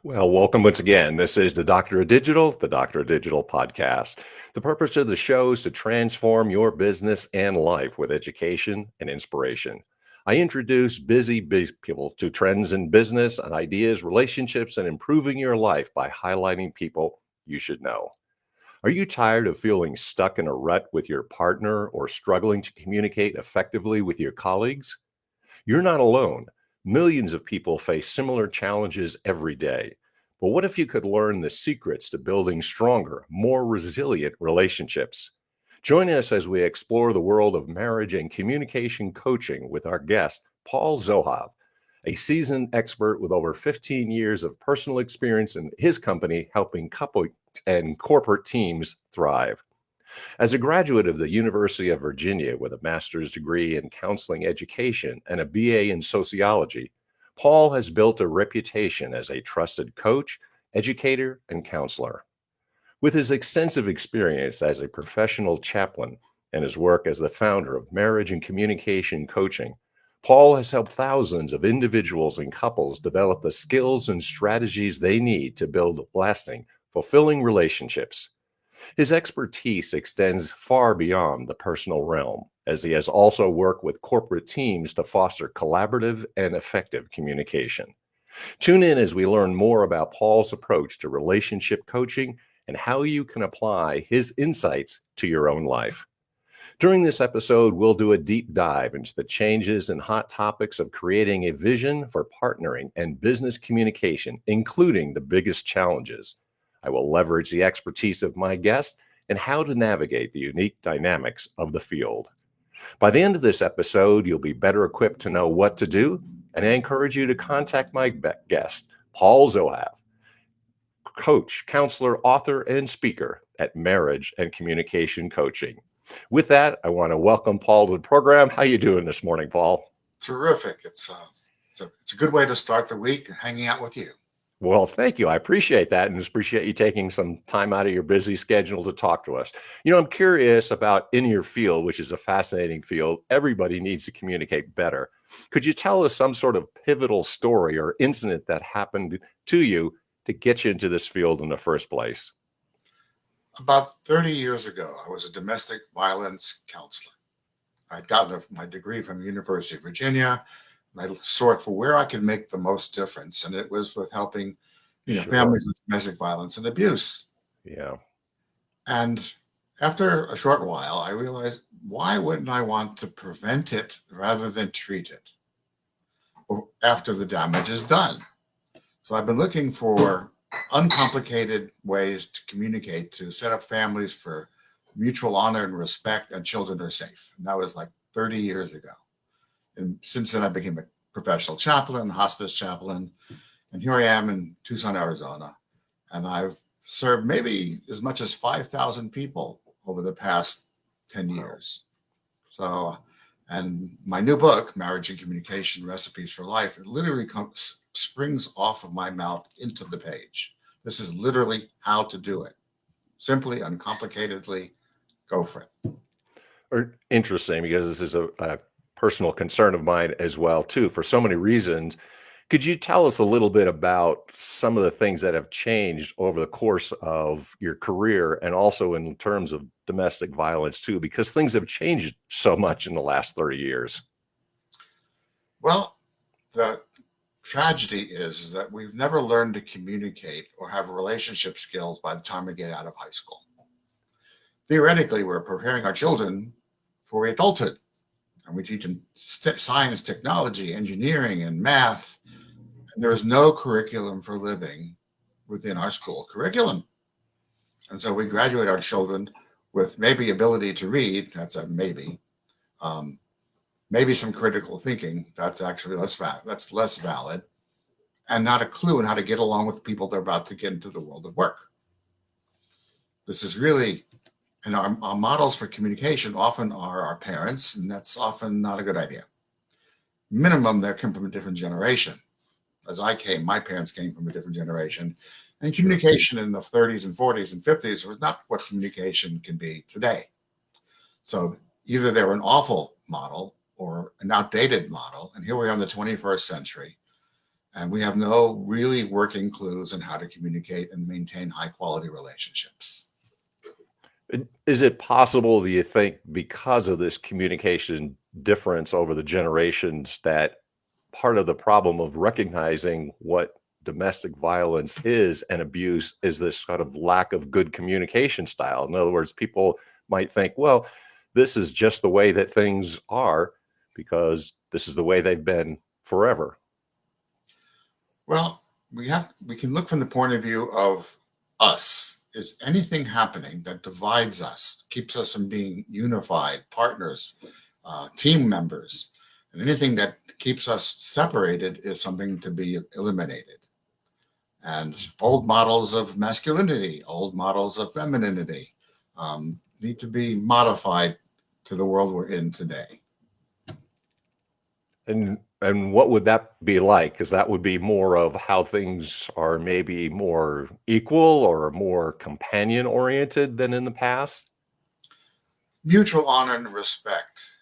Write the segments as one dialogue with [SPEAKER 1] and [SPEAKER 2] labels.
[SPEAKER 1] Well, welcome once again. This is the Doctor of Digital podcast. The purpose of the show is to transform your business and life with education and inspiration. I introduce busy people to trends in business and ideas, relationships, and improving your life by highlighting people you should know. Are you tired of feeling stuck in a rut with your partner or struggling to communicate effectively with your colleagues? You're not alone. Millions of people face similar challenges every day. But what if you could learn the secrets to building stronger, more resilient relationships? Join us as we explore the world of marriage and communication coaching with our guest, Paul Zohav, a seasoned expert with over 15 years of personal experience in his company helping couple and corporate teams thrive. As a graduate of the University of Virginia with a master's degree in counseling education and a BA in sociology, Paul has built a reputation as a trusted coach, educator, and counselor. With his extensive experience as a professional chaplain and his work as the founder of marriage and communication coaching, Paul has helped thousands of individuals and couples develop the skills and strategies they need to build lasting, fulfilling relationships. His expertise extends far beyond the personal realm, as he has also worked with corporate teams to foster collaborative and effective communication. Tune in as we learn more about Paul's approach to relationship coaching and how you can apply his insights to your own life. During this episode, we'll do a deep dive into the changes and hot topics of creating a vision for partnering and business communication, including the biggest challenges. I will leverage the expertise of my guest and how to navigate the unique dynamics of the field. By the end of this episode, you'll be better equipped to know what to do, and I encourage you to contact my guest, Paul Zohav, coach, counselor, author, and speaker at Marriage and Communication Coaching. With that, I want to welcome Paul to the program. How you doing this morning, Paul?
[SPEAKER 2] Terrific. It's a good way to start the week hanging out with you.
[SPEAKER 1] Well, thank you. I appreciate that and appreciate you taking some time out of your busy schedule to talk to us. I'm curious about in your field, which is a fascinating field. Everybody needs to communicate better. Could you tell us some sort of pivotal story or incident that happened to you to get you into this field in the first place?
[SPEAKER 2] About 30 years ago, I was a domestic violence counselor. I'd gotten my degree from the University of Virginia. And I sought for where I could make the most difference, and it was with helping,
[SPEAKER 1] Sure.
[SPEAKER 2] families with domestic violence and abuse.
[SPEAKER 1] Yeah.
[SPEAKER 2] And after a short while, I realized, why wouldn't I want to prevent it rather than treat it after the damage is done? So I've been looking for uncomplicated ways to communicate, to set up families for mutual honor and respect, and children are safe. And that was like 30 years ago. And since then, I became a professional chaplain, hospice chaplain. And here I am in Tucson, Arizona. And I've served maybe as much as 5,000 people over the past 10 years. So, and my new book, Marriage and Communication Recipes for Life, it literally springs off of my mouth into the page. This is literally how to do it. Simply, uncomplicatedly, go for it.
[SPEAKER 1] Or interesting, because this is a personal concern of mine as well, too, for so many reasons. Could you tell us a little bit about some of the things that have changed over the course of your career and also in terms of domestic violence too, because things have changed so much in the last 30 years?
[SPEAKER 2] Well, the tragedy is that we've never learned to communicate or have relationship skills by the time we get out of high school. Theoretically, we're preparing our children for adulthood, and we teach them science, technology, engineering, and math. And there is no curriculum for living within our school curriculum. And so we graduate our children with maybe ability to read, that's a maybe, maybe some critical thinking, that's actually that's less valid, and not a clue on how to get along with people they're about to get into the world of work. This is really, and our models for communication often are our parents, and that's often not a good idea. Minimum, they come from a different generation. As my parents came from a different generation, and communication in the 30s and 40s and 50s was not what communication can be today. So either they were an awful model or an outdated model, and here we are in the 21st century. And we have no really working clues on how to communicate and maintain high quality relationships.
[SPEAKER 1] Is it possible, do you think, because of this communication difference over the generations, that part of the problem of recognizing what domestic violence is and abuse is this kind of lack of good communication style? In other words, people might think, well, this is just the way that things are because this is the way they've been forever.
[SPEAKER 2] Well, we can look from the point of view of us. Is anything happening that divides us, keeps us from being unified partners, team members, and anything that keeps us separated is something to be eliminated. And old models of masculinity, old models of femininity need to be modified to the world we're in today.
[SPEAKER 1] And what would that be like? Because that would be more of how things are maybe more equal or more companion oriented than in the past.
[SPEAKER 2] Mutual honor and respect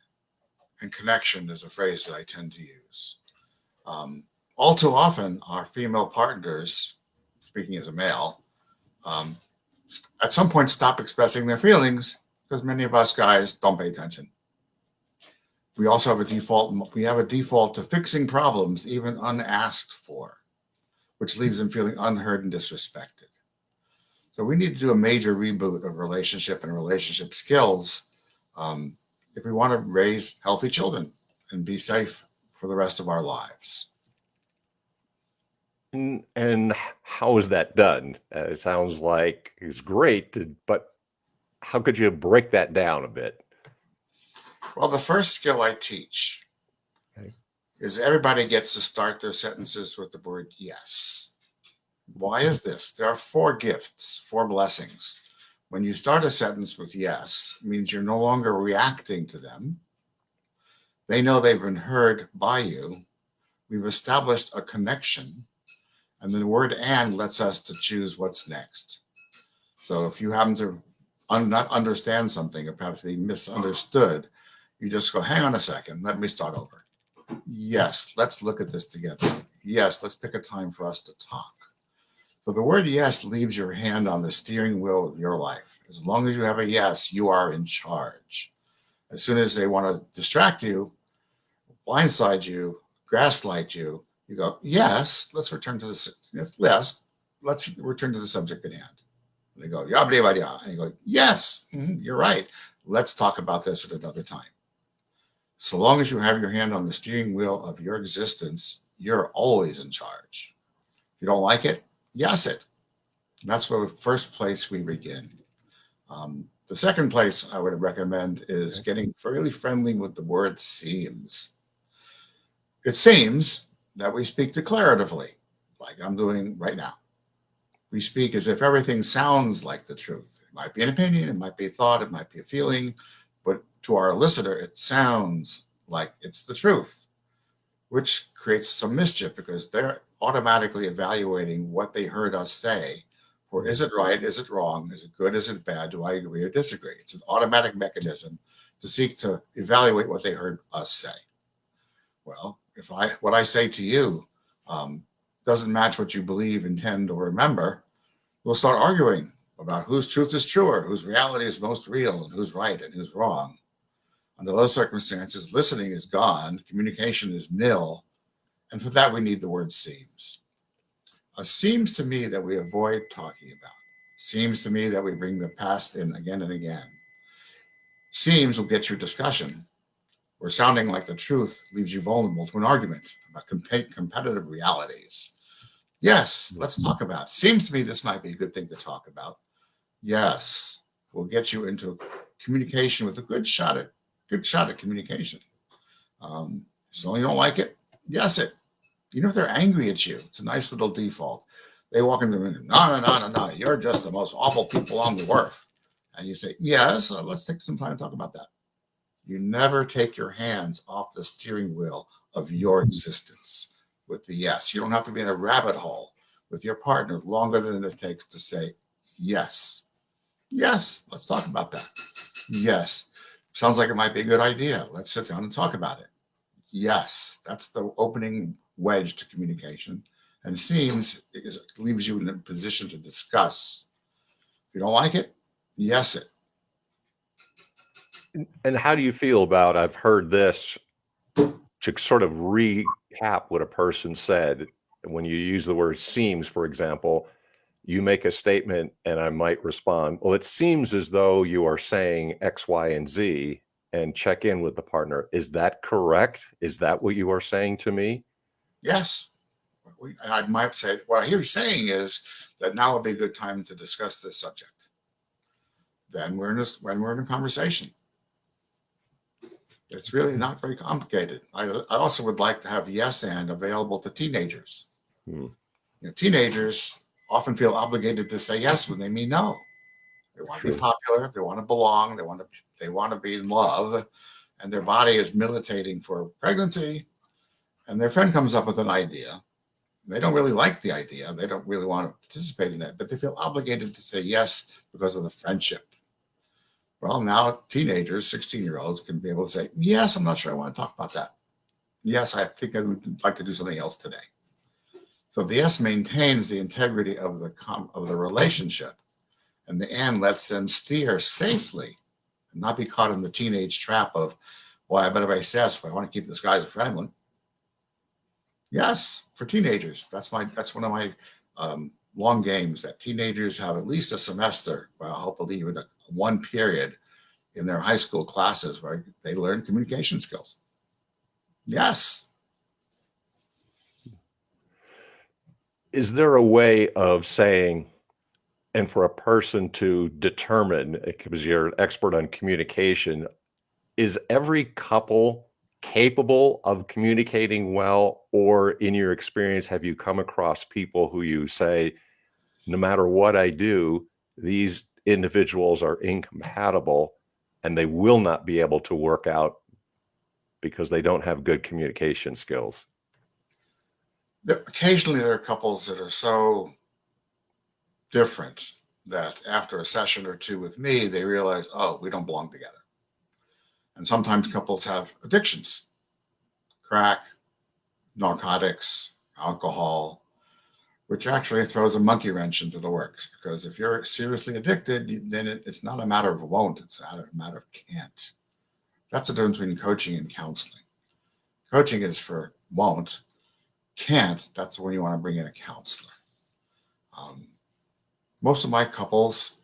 [SPEAKER 2] and connection is a phrase that I tend to use. Um, all too often, our female partners, speaking as a male, um, at some point stop expressing their feelings because many of us guys don't pay attention. We also have a default. We have a default to fixing problems even unasked for, which leaves them feeling unheard and disrespected. So we need to do a major reboot of relationship and relationship skills um, if we want to raise healthy children and be safe for the rest of our lives.
[SPEAKER 1] And how is that done? It sounds like it's great, but how could you break that down a bit?
[SPEAKER 2] Well, the first skill I teach
[SPEAKER 1] Okay.
[SPEAKER 2] is everybody gets to start their sentences with the word yes. Why is this? There are four gifts, four blessings. When you start a sentence with yes, it means you're no longer reacting to them. They know they've been heard by you. We've established a connection, and the word and lets us to choose what's next. So if you happen to not understand something or perhaps be misunderstood, you just go, hang on a second, let me start over. Yes, let's look at this together. Yes, let's pick a time for us to talk. So the word yes leaves your hand on the steering wheel of your life. As long as you have a yes, you are in charge. As soon as they want to distract you, blindside you, gaslight you, you go, yes, let's return to the let's return to the subject at hand. And they go, yeah, blah, blah, blah. And you go, yes, you're right. Let's talk about this at another time. So long as you have your hand on the steering wheel of your existence, you're always in charge. If you don't like it, yes it. And that's where the first place we begin. The second place I would recommend is
[SPEAKER 1] Okay.
[SPEAKER 2] getting fairly friendly with the word seems. It seems that we speak declaratively, like I'm doing right now. We speak as if everything sounds like the truth. It might be an opinion, it might be a thought, it might be a feeling, but to our listener, it sounds like it's the truth, which creates some mischief because they're automatically evaluating what they heard us say. Or is it right? Is it wrong? Is it good? Is it bad? Do I agree or disagree? It's an automatic mechanism to seek to evaluate what they heard us say. Well, if what I say to you doesn't match what you believe, intend, or remember, we'll start arguing about whose truth is truer, whose reality is most real, and who's right and who's wrong. Under those circumstances, listening is gone, communication is nil, and for that we need the word seems. Seems to me that we avoid talking about. Seems to me that we bring the past in again and again. Seems will get you discussion, where sounding like the truth leaves you vulnerable to an argument about competitive realities. Yes, let's talk about it. Seems to me this might be a good thing to talk about. Yes, will get you into communication with a good shot at communication. So you don't like it, yes it. Even if they're angry at you, it's a nice little default. They walk in the room, no, no, no, no, no, you're just the most awful people on the earth. And you say, yes, let's take some time to talk about that. You never take your hands off the steering wheel of your existence with the yes. You don't have to be in a rabbit hole with your partner longer than it takes to say yes. Yes, let's talk about that. Yes, sounds like it might be a good idea. Let's sit down and talk about it. Yes, that's the opening wedge to communication. And seems leaves you in a position to discuss. If you don't like it, yes it.
[SPEAKER 1] And how do you feel about, I've heard this, to sort of recap what a person said, when you use the word seems, for example, you make a statement and I might respond, well, it seems as though you are saying X, Y, and Z, and check in with the partner. Is that correct? Is that what you are saying to me?
[SPEAKER 2] Yes. And I might say, what I hear you saying is that now would be a good time to discuss this subject. Then when we're in a conversation. It's really not very complicated. I also would like to have yes and available to teenagers.
[SPEAKER 1] Hmm.
[SPEAKER 2] Teenagers often feel obligated to say yes when they mean no. They want to be
[SPEAKER 1] True.
[SPEAKER 2] popular. They want to belong. They want to be in love, and their body is militating for pregnancy. And their friend comes up with an idea. They don't really like the idea. They don't really want to participate in it, but they feel obligated to say yes because of the friendship. Well, now teenagers, 16-year-olds, can be able to say, yes, I'm not sure I want to talk about that. Yes, I think I would like to do something else today. So the yes maintains the integrity of the relationship, and the and lets them steer safely and not be caught in the teenage trap of, well, I better say yes if I want to keep this guy as a friend. Yes, for teenagers. That's one of my long games, that teenagers have at least a semester, well, hopefully even one period in their high school classes where they learn communication skills. Yes.
[SPEAKER 1] Is there a way of saying, and for a person to determine, because you're an expert on communication, is every couple capable of communicating well? Or in your experience, have you come across people who you say, no matter what I do, these individuals are incompatible and they will not be able to work out because they don't have good communication skills?
[SPEAKER 2] Occasionally there are couples that are so different that after a session or two with me, they realize, oh, we don't belong together. And sometimes couples have addictions, crack, narcotics, alcohol, which actually throws a monkey wrench into the works. Because if you're seriously addicted, then it's not a matter of won't, it's a matter of can't. That's the difference between coaching and counseling. Coaching is for won't. Can't, that's when you want to bring in a counselor. Um, most of my couples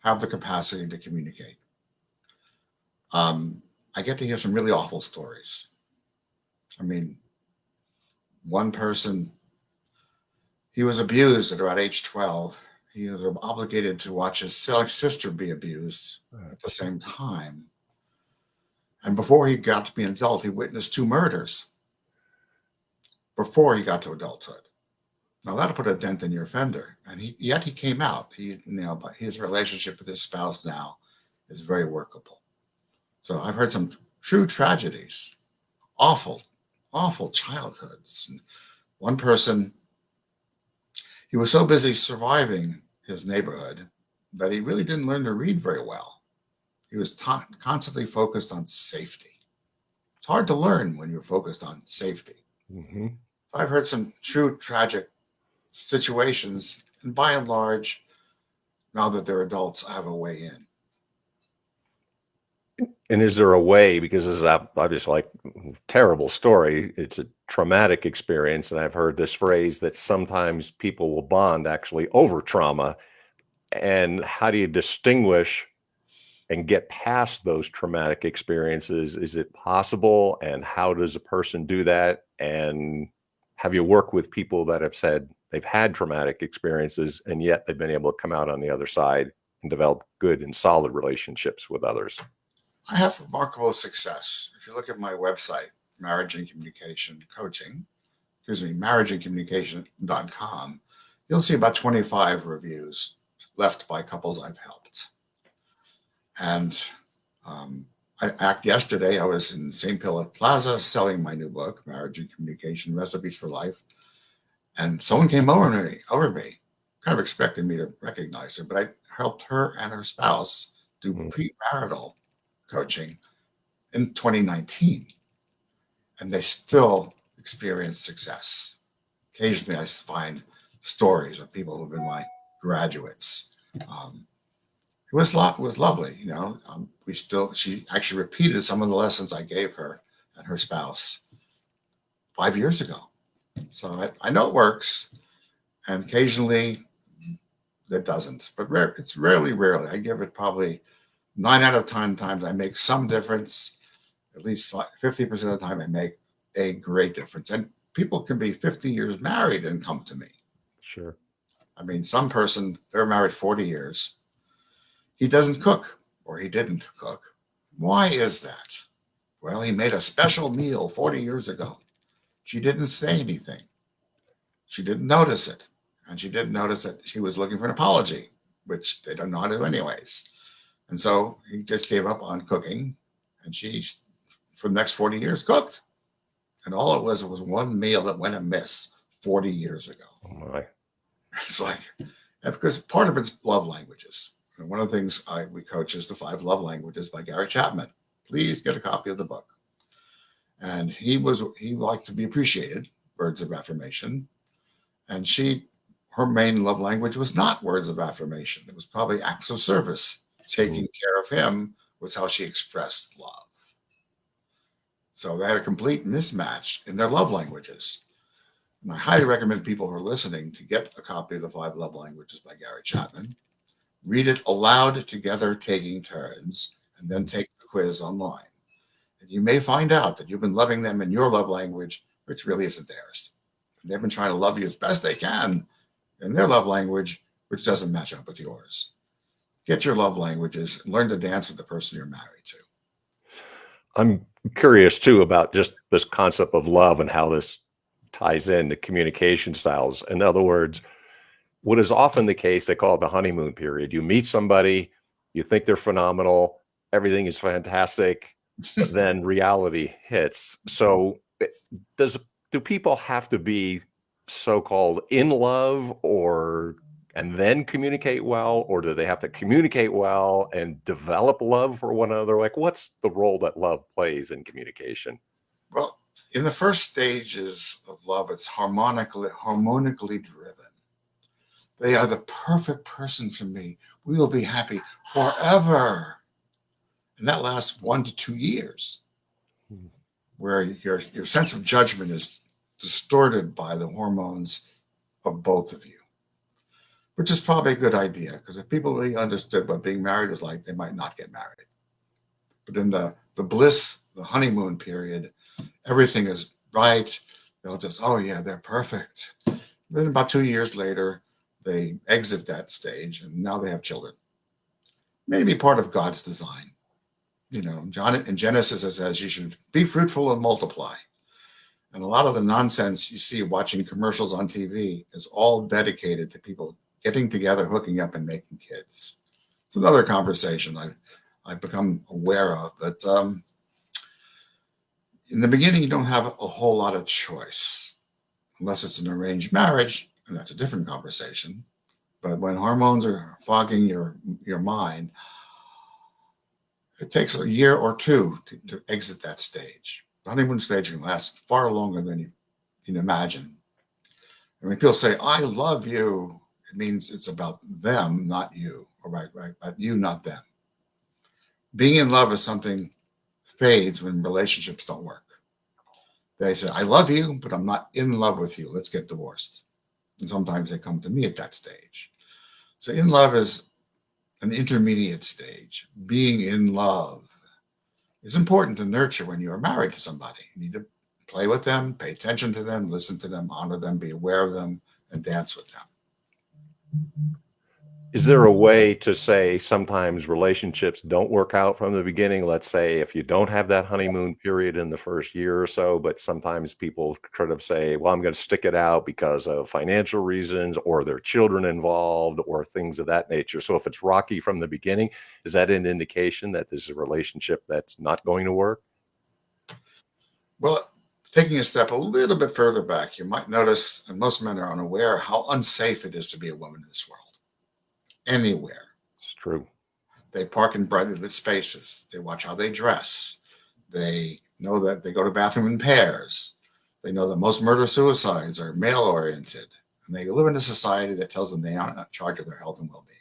[SPEAKER 2] have the capacity to communicate. I get to hear some really awful stories. I mean, one person, he was abused at about age 12. He was obligated to watch his sister be abused at the same time. And before he got to be an adult, he witnessed 2 murders before he got to adulthood. Now that'll put a dent in your fender. And yet he came out. But his relationship with his spouse now is very workable. So I've heard some true tragedies, awful, awful childhoods. And one person, he was so busy surviving his neighborhood that he really didn't learn to read very well. He was constantly focused on safety. It's hard to learn when you're focused on safety.
[SPEAKER 1] Mm-hmm.
[SPEAKER 2] I've heard some true tragic situations, and by and large, now that they're adults, I have a way in.
[SPEAKER 1] And is there a way, because this is obviously like terrible story, it's a traumatic experience, and I've heard this phrase that sometimes people will bond actually over trauma. And how do you distinguish and get past those traumatic experiences? Is it possible? And how does a person do that? And have you worked with people that have said they've had traumatic experiences and yet they've been able to come out on the other side and develop good and solid relationships with others?
[SPEAKER 2] I have remarkable success. If you look at my website, Marriage and Communication Coaching, marriageandcommunication.com, you'll see about 25 reviews left by couples I've helped. And yesterday, I was in St. Philip Plaza selling my new book, Marriage and Communication Recipes for Life. And someone came over me, kind of expecting me to recognize her, but I helped her and her spouse do premarital coaching in 2019. And they still experienced success. Occasionally, I find stories of people who've been my graduates. Um, it was lovely, you know. She actually repeated some of the lessons I gave her and her spouse 5 years ago. So I know it works, and occasionally it doesn't, but it's rarely. I give it probably 9 out of 10 times I make some difference. At least 50% of the time I make a great difference. And people can be 50 years married and come to me.
[SPEAKER 1] Sure.
[SPEAKER 2] I mean, some person, they're married 40 years. He doesn't cook or he didn't cook. Why is that? Well, he made a special meal 40 years ago. She didn't say anything. She didn't notice it. And she didn't notice that she was looking for an apology, which they don't know how to do anyways. And so he just gave up on cooking. And she, for the next 40 years, cooked. And all it was one meal that went amiss 40 years ago.
[SPEAKER 1] Oh my.
[SPEAKER 2] It's like, because part of it's love languages. And one of the things we coach is the 5 love languages by Gary Chapman. Please get a copy of the book. And he liked to be appreciated, words of affirmation. And her main love language was not words of affirmation. It was probably acts of service. Taking care of him was how she expressed love. So they had a complete mismatch in their love languages. And I highly recommend people who are listening to get a copy of the 5 love languages by Gary Chapman. Read it aloud together, taking turns, and then take the quiz online. And you may find out that you've been loving them in your love language, which really isn't theirs. And they've been trying to love you as best they can in their love language, which doesn't match up with yours. Get your love languages and learn to dance with the person you're married to.
[SPEAKER 1] I'm curious too about just this concept of love and how this ties into communication styles. In other words, what is often the case, they call it the honeymoon period. You meet somebody, you think they're phenomenal, everything is fantastic, but then reality hits. So does do people have to be so-called in love or and then communicate well, or do they have to communicate well and develop love for one another? Like, what's the role that love plays in communication?
[SPEAKER 2] Well, in the first stages of love, it's harmonically driven. They are the perfect person for me. We will be happy forever. And that lasts 1 to 2 years, where your sense of judgment is distorted by the hormones of both of you, which is probably a good idea, because if people really understood what being married was like, they might not get married. But in the bliss, the honeymoon period, everything is right. They'll just, oh yeah, they're perfect. Then about 2 years later, they exit that stage and now they have children. Maybe part of God's design. You know, John in Genesis it says you should be fruitful and multiply. And a lot of the nonsense you see watching commercials on TV is all dedicated to people getting together, hooking up, and making kids. It's another conversation I've become aware of. But in the beginning, you don't have a whole lot of choice, unless it's an arranged marriage, and that's a different conversation. But when hormones are fogging your mind, it takes a year or two to exit that stage. The honeymoon stage can last far longer than you can imagine. And when people say, I love you, it means it's about them, not you, or right, about you, not them. Being in love is something fades when relationships don't work. They say, I love you, but I'm not in love with you. Let's get divorced. And sometimes they come to me at that stage. So in love is an intermediate stage. Being in love is important to nurture when you are married to somebody. You need to play with them, pay attention to them, listen to them, honor them, be aware of them, and dance with them.
[SPEAKER 1] Is there a way to say sometimes relationships don't work out from the beginning? Let's say if you don't have that honeymoon period in the first year or so, but sometimes people sort of say, well, I'm going to stick it out because of financial reasons or there are children involved or things of that nature. So if it's rocky from the beginning, is that an indication that this is a relationship that's not going to work?
[SPEAKER 2] Well, taking a step a little bit further back, you might notice, and most men are unaware, how unsafe it is to be a woman in this world. Anywhere.
[SPEAKER 1] It's true.
[SPEAKER 2] They park in brightly lit spaces. They watch how they dress. They know that they go to the bathroom in pairs. They know that most murder-suicides are male-oriented, and they live in a society that tells them they aren't in charge of their health and well-being.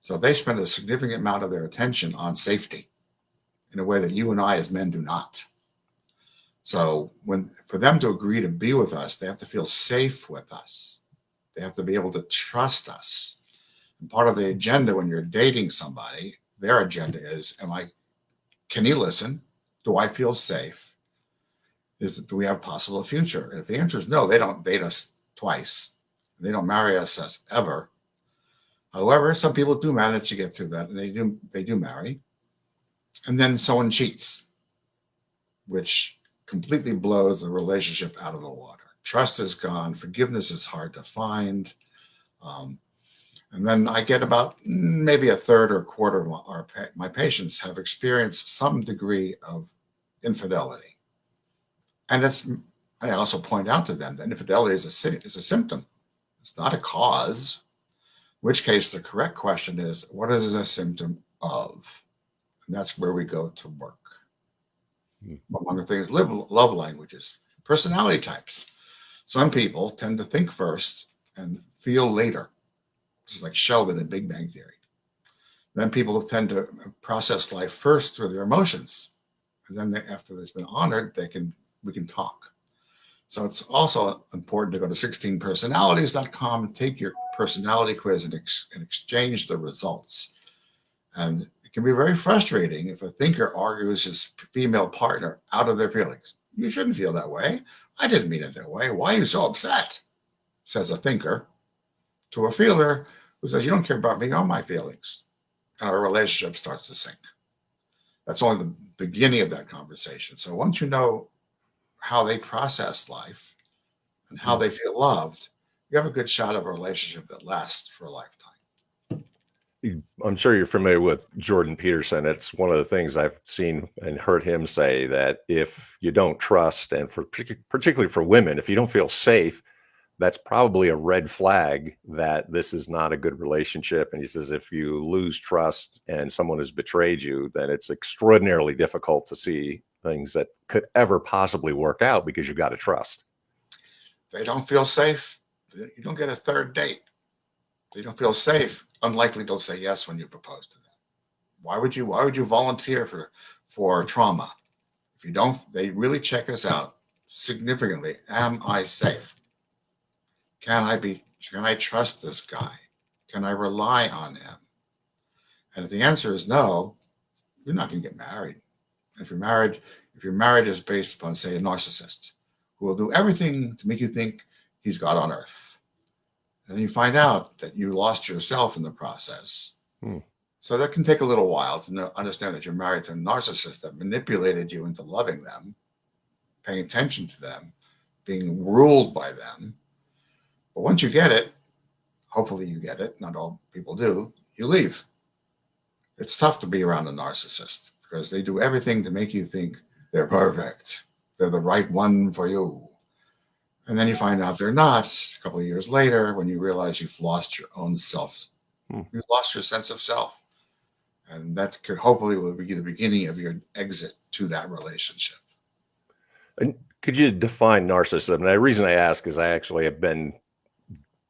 [SPEAKER 2] So they spend a significant amount of their attention on safety in a way that you and I as men do not. So for them to agree to be with us, they have to feel safe with us. They have to be able to trust us. And part of the agenda when you're dating somebody, their agenda is, can you listen? Do I feel safe? Do we have a possible future? And if the answer is no, they don't date us twice. They don't marry us ever. However, some people do manage to get through that, and they do marry. And then someone cheats, which completely blows the relationship out of the water. Trust is gone. Forgiveness is hard to find. And then I get about maybe a third or a quarter of my patients have experienced some degree of infidelity. And I also point out to them that infidelity is a symptom. It's not a cause, in which case the correct question is, what is a symptom of? And that's where we go to work. Among the things, love languages, personality types. Some people tend to think first and feel later. This is like Sheldon in Big Bang Theory. Then people tend to process life first through their emotions. And then after it's been honored, we can talk. So it's also important to go to 16personalities.com and take your personality quiz and exchange the results. And it can be very frustrating if a thinker argues his female partner out of their feelings. You shouldn't feel that way. I didn't mean it that way. Why are you so upset? Says a thinker to a feeler who says, you don't care about me or my feelings. And our relationship starts to sink. That's only the beginning of that conversation. So once you know how they process life and how they feel loved, you have a good shot of a relationship that lasts for a lifetime.
[SPEAKER 1] I'm sure you're familiar with Jordan Peterson. It's one of the things I've seen and heard him say, that if you don't trust, and particularly for women, if you don't feel safe, that's probably a red flag that this is not a good relationship. And he says, if you lose trust and someone has betrayed you, then it's extraordinarily difficult to see things that could ever possibly work out, because you've got to trust.
[SPEAKER 2] If they don't feel safe, you don't get a third date. If they don't feel safe, unlikely they'll say yes when you propose to them. Why would you volunteer for trauma? If you don't, they really check us out significantly. Am I safe? Can I trust this guy? Can I rely on him? And if the answer is no, you're not going to get married. If your marriage is based upon, say, a narcissist who will do everything to make you think he's God on earth, and then you find out that you lost yourself in the process. So that can take a little while to understand that you're married to a narcissist that manipulated you into loving them, paying attention to them, being ruled by them. But once you get it, hopefully you get it, not all people do, you leave. It's tough to be around a narcissist because they do everything to make you think they're perfect. They're the right one for you. And then you find out they're not a couple of years later when you realize you've lost your own self. You've lost your sense of self. And that hopefully will be the beginning of your exit to that relationship.
[SPEAKER 1] And could you define narcissism? And the reason I ask is I actually have been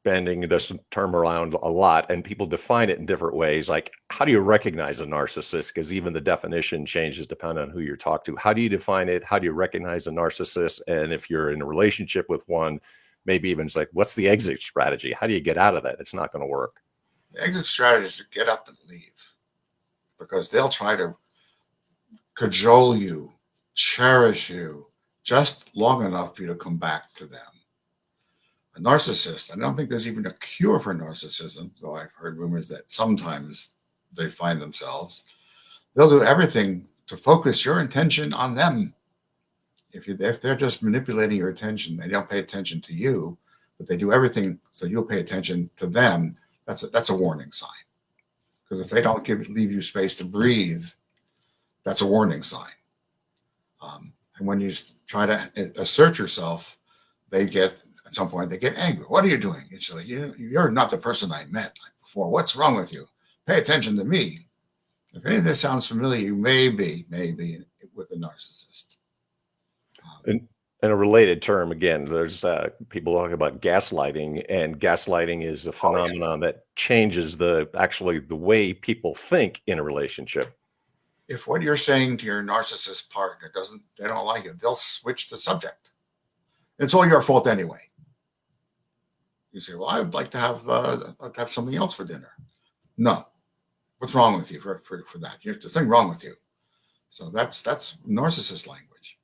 [SPEAKER 1] bending this term around a lot, and people define it in different ways. Like, how do you recognize a narcissist? Because even the definition changes depending on who you talk to. How do you define it? How do you recognize a narcissist? And if you're in a relationship with one, maybe even it's like, what's the exit strategy? How do you get out of that? It's not going to work.
[SPEAKER 2] The exit strategy is to get up and leave, because they'll try to cajole you, cherish you just long enough for you to come back to them. A narcissist, I don't think there's even a cure for narcissism, though I've heard rumors that sometimes they find themselves. They'll do everything to focus your attention on them. If they're just manipulating your attention, they don't pay attention to you, but they do everything so you'll pay attention to them. That's a warning sign. Because if they don't leave you space to breathe, that's a warning sign. And when you try to assert yourself, at some point they get angry. What are you doing? It's like, you're not the person I met before. What's wrong with you? Pay attention to me. If any of this sounds familiar, you may be with a narcissist.
[SPEAKER 1] And And a related term, again, there's people talking about gaslighting, and gaslighting is a
[SPEAKER 2] Oh, yeah.
[SPEAKER 1] phenomenon that changes the way people think in a relationship.
[SPEAKER 2] If what you're saying to your narcissist partner they don't like it, they'll switch the subject. It's all your fault anyway. You say, well, I would like to have something else for dinner. No. What's wrong with you for that? There's nothing wrong with you. So that's narcissist language.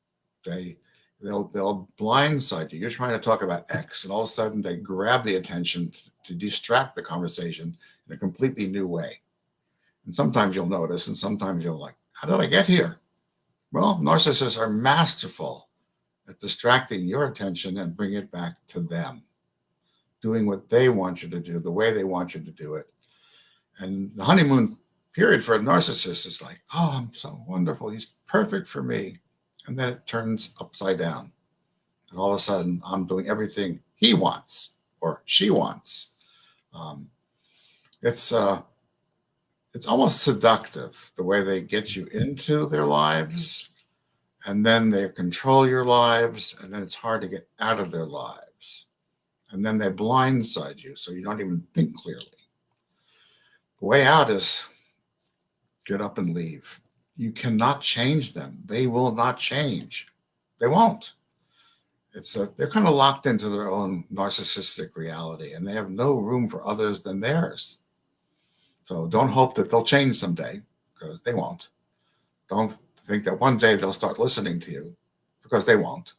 [SPEAKER 2] They they'll blindside you. You're trying to talk about X, and all of a sudden they grab the attention to distract the conversation in a completely new way. And sometimes you'll notice, and sometimes you'll like, how did I get here? Well, narcissists are masterful at distracting your attention and bring it back to them, doing what they want you to do, the way they want you to do it. And the honeymoon period for a narcissist is like, oh, I'm so wonderful. He's perfect for me. And then it turns upside down. And all of a sudden, I'm doing everything he wants or she wants. Um, it's it's almost seductive the way they get you into their lives, and then they control your lives, and then it's hard to get out of their lives. And then they blindside you so you don't even think clearly. The way out is get up and leave. You cannot change them. They will not change. They won't. They're kind of locked into their own narcissistic reality, and they have no room for others than theirs. So don't hope that they'll change someday, because they won't. Don't think that one day they'll start listening to you, because they won't.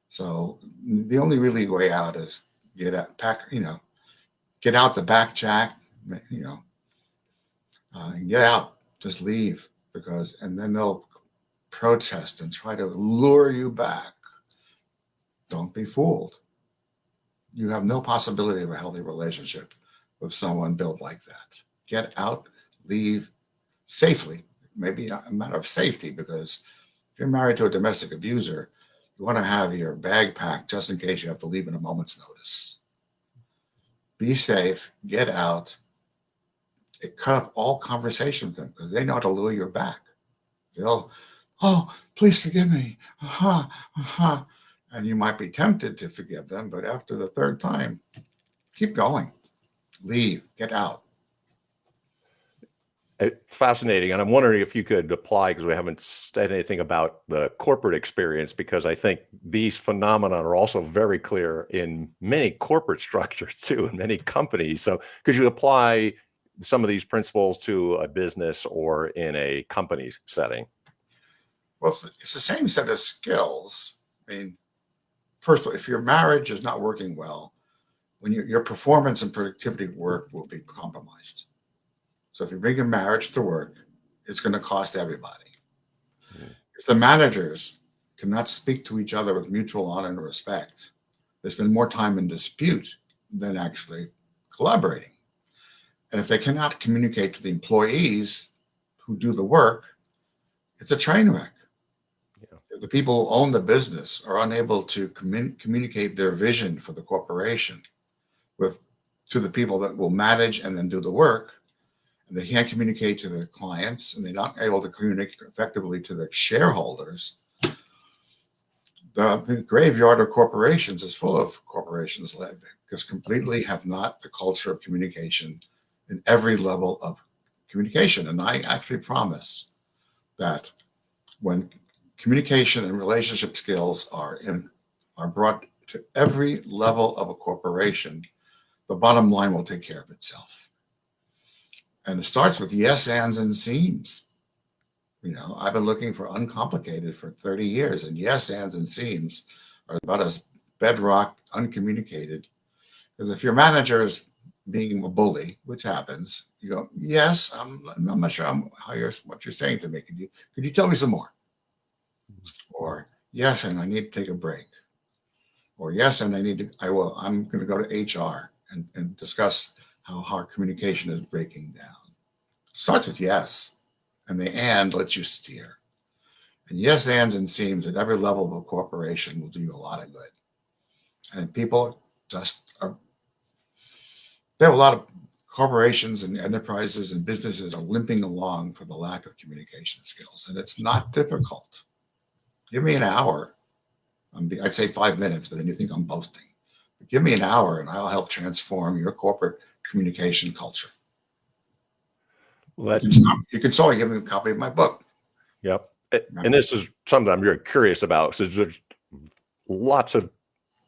[SPEAKER 2] So the only really way out is get out the back jack, you know, and get out. Just leave, and then they'll protest and try to lure you back. Don't be fooled. You have no possibility of a healthy relationship with someone built like that. Get out, leave safely. Maybe a matter of safety, because if you're married to a domestic abuser, you want to have your bag packed just in case you have to leave in a moment's notice. Be safe, get out. Cut up all conversation with them, because they know how to lure you back. They'll, oh, please forgive me. Aha, aha. And you might be tempted to forgive them, but after the third time, keep going. Leave, get out.
[SPEAKER 1] Fascinating. And I'm wondering if you could apply, because we haven't said anything about the corporate experience, because I think these phenomena are also very clear in many corporate structures too, in many companies. So could you apply some of these principles to a business or in a company's setting?
[SPEAKER 2] Well, it's the same set of skills. I mean, first of all, if your marriage is not working well, when your performance and productivity at work will be compromised. So if you bring your marriage to work, it's going to cost everybody.
[SPEAKER 1] Mhm.
[SPEAKER 2] If the managers cannot speak to each other with mutual honor and respect, they spend more time in dispute than actually collaborating. And if they cannot communicate to the employees who do the work, it's a train wreck.
[SPEAKER 1] Yeah.
[SPEAKER 2] If the people who own the business are unable to communicate their vision for the corporation with to the people that will manage and then do the work, and they can't communicate to their clients, and they're not able to communicate effectively to their shareholders, the graveyard of corporations is full of corporations that just completely have not the culture of communication in every level of communication. And I actually promise that when communication and relationship skills are brought to every level of a corporation, the bottom line will take care of itself. And it starts with yes, ands, and seems. I've been looking for uncomplicated for 30 years, and yes, ands, and seems are about as bedrock, uncommunicated. Because if your manager is being a bully, which happens, you go, yes, I'm not sure what you're saying to me. Could you tell me some more? Or yes, and I need to take a break. Or yes, and I'm going to go to HR and discuss how our communication is breaking down. Starts with yes, and the and lets you steer. And yes, ands, and seems at every level of a corporation will do you a lot of good. And people there are a lot of corporations and enterprises and businesses that are limping along for the lack of communication skills. And it's not difficult. Give me an hour I'd say 5 minutes, but then you think I'm boasting. But give me an hour and I'll help transform your corporate communication culture. You
[SPEAKER 1] Let
[SPEAKER 2] can stop. You can solely give me a copy of my book.
[SPEAKER 1] Yep. And this is something I'm very curious about. So there's lots of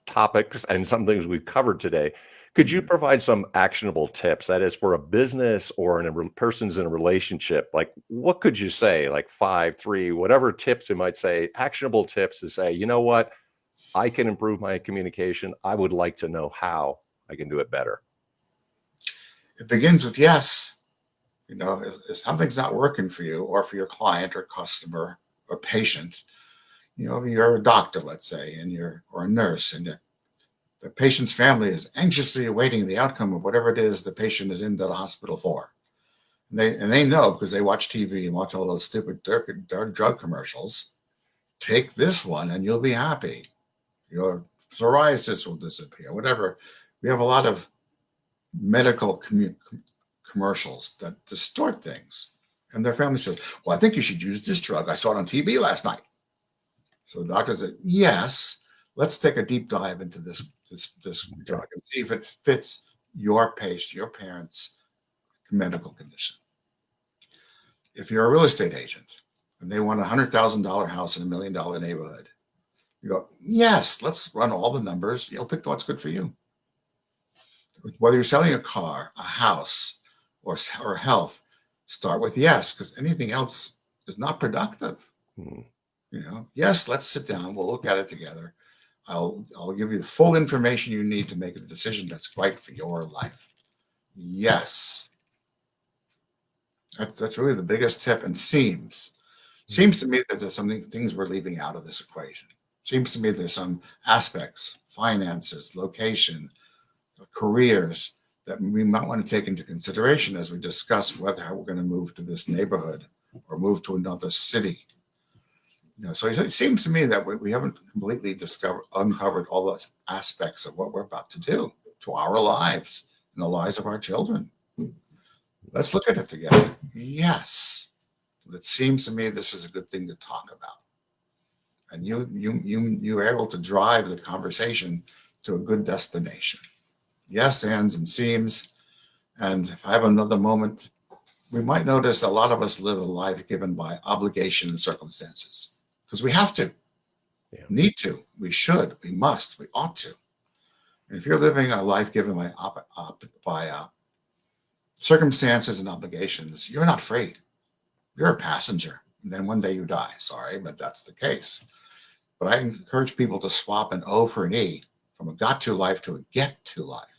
[SPEAKER 1] topics and some things we've covered today. Could you provide some actionable tips? That is for a business or in person's in a relationship. Like, what could you say? Like five, three, whatever tips you might say, actionable tips to say, you know what, I can improve my communication. I would like to know how I can do it better.
[SPEAKER 2] It begins with yes. If something's not working for you or for your client or customer or patient, you're a doctor, let's say, or a nurse, and the patient's family is anxiously awaiting the outcome of whatever it is the patient is into the hospital for. And they know because they watch TV and watch all those stupid dark drug commercials. Take this one and you'll be happy. Your psoriasis will disappear. Whatever. We have a lot of medical commercials that distort things. And their family says, well, I think you should use this drug. I saw it on TV last night. So the doctor said, yes, let's take a deep dive into this drug and see if it fits your patient, your parents' medical condition. If you're a real estate agent and they want a $100,000 house in a $1 million neighborhood, you go, yes, let's run all the numbers. You'll pick what's good for you. Whether you're selling a car, a house, or health, start with yes, because anything else is not productive.
[SPEAKER 1] Hmm.
[SPEAKER 2] Yes, let's sit down. We'll look at it together. I'll give you the full information you need to make a decision that's right for your life. Yes. That's really the biggest tip, and seems to me that there's things we're leaving out of this equation. Seems to me there's some aspects, finances, location, careers that we might want to take into consideration as we discuss how we're going to move to this neighborhood or move to another city. So it seems to me that we haven't completely uncovered all the aspects of what we're about to do to our lives and the lives of our children. Let's look at it together. Yes. It seems to me this is a good thing to talk about. And you're able to drive the conversation to a good destination. Yes, ands, and seems. And if I have another moment, we might notice a lot of us live a life given by obligation and circumstances because we have to, need to, we should, we must, we ought to. And if you're living a life given by circumstances and obligations, you're not free. You're a passenger. And then one day you die. Sorry, but that's the case. But I encourage people to swap an O for an E from a got to life to a get to life.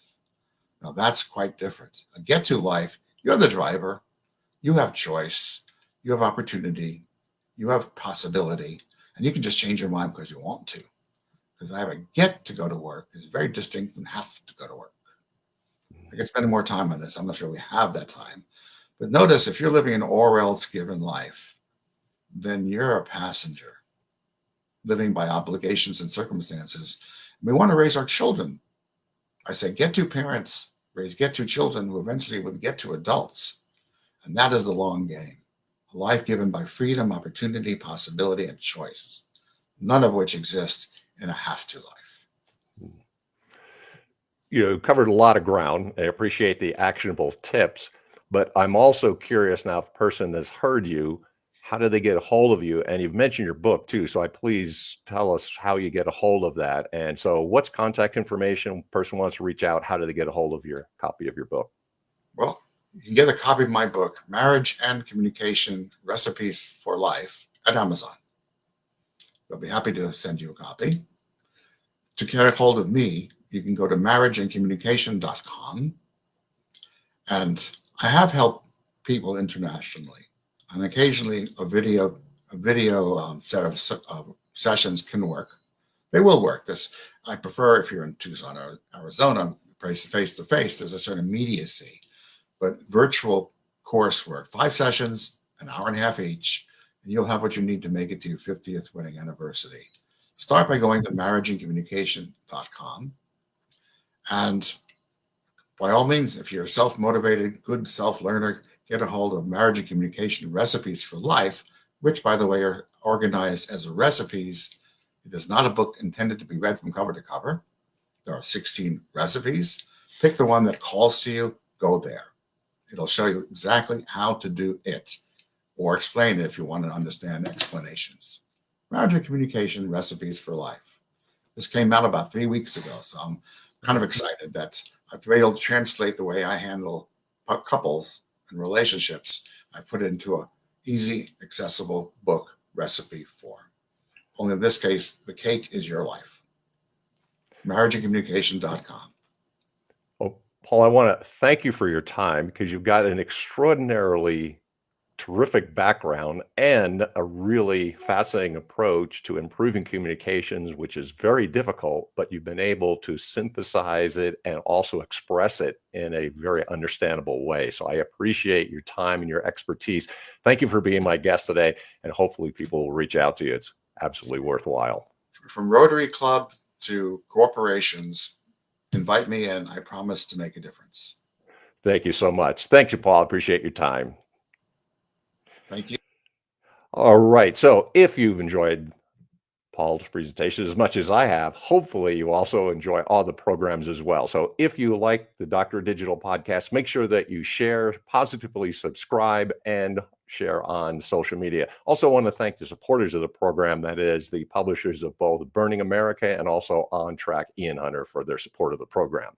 [SPEAKER 2] Now that's quite different. A get to life, you're the driver. You have choice. You have opportunity. You have possibility. And you can just change your mind because you want to. Because I have a get to go to work is very distinct from have to go to work. I could spend more time on this. I'm not sure we have that time. But notice if you're living an or else given life, then you're a passenger living by obligations and circumstances. We want to raise our children. I say get to parents, raise get to children who eventually would get to adults. And that is the long game. A life given by freedom, opportunity, possibility, and choice, none of which exist in a have to life.
[SPEAKER 1] Covered a lot of ground. I appreciate the actionable tips, but I'm also curious now if a person has heard you, how do they get a hold of you? And you've mentioned your book too. So please tell us how you get a hold of that. And so what's contact information? Person wants to reach out. How do they get a hold of your copy of your book?
[SPEAKER 2] Well, you can get a copy of my book, Marriage and Communication Recipes for Life, at Amazon. I'll be happy to send you a copy. To get a hold of me, you can go to marriageandcommunication.com. And I have helped people internationally. And occasionally a video set of sessions can work. They will work. I prefer if you're in Tucson or Arizona, face to face, there's a certain immediacy. But virtual coursework, 5 sessions, an hour and a half each, and you'll have what you need to make it to your 50th wedding anniversary. Start by going to marriageandcommunication.com. And by all means, if you're a self-motivated, good self-learner, get a hold of Marriage and Communication Recipes for Life, which, by the way, are organized as recipes It is not a book intended to be read from cover to cover. There are 16 recipes. Pick the one that calls to you, go there. It'll show you exactly how to do it, or explain it if you want to understand explanations. Marriage and Communication Recipes for Life. This came out about 3 weeks ago, so I'm kind of excited that I've been able to translate the way I handle couples and relationships. I put it into a easy, accessible book recipe form. Only in this case, the cake is your life. Marriageandcommunication.com.
[SPEAKER 1] Well, Paul, I want to thank you for your time because you've got an extraordinarily terrific background and a really fascinating approach to improving communications, which is very difficult, but you've been able to synthesize it and also express it in a very understandable way. So I appreciate your time and your expertise. Thank you for being my guest today, and hopefully people will reach out to you. It's absolutely worthwhile.
[SPEAKER 2] From Rotary Club to corporations, invite me in. I promise to make a difference.
[SPEAKER 1] Thank you so much. Thank you, Paul. I appreciate your time.
[SPEAKER 2] Thank you.
[SPEAKER 1] All right. So if you've enjoyed Paul's presentation as much as I have, hopefully you also enjoy all the programs as well. So if you like the Dr. Digital podcast, make sure that you share, positively subscribe, and share on social media. Also want to thank the supporters of the program, that is the publishers of both Burning America and also On Track Ian Hunter, for their support of the program.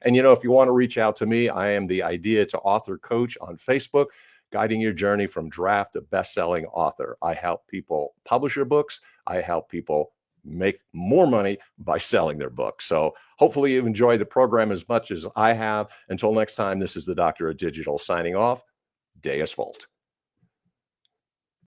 [SPEAKER 1] And if you want to reach out to me, I am the Idea to Author Coach on Facebook, guiding your journey from draft to best-selling author. I help people publish their books. I help people make more money by selling their books. So hopefully you've enjoyed the program as much as I have. Until next time, this is the Doctor of Digital signing off. Deus Volt.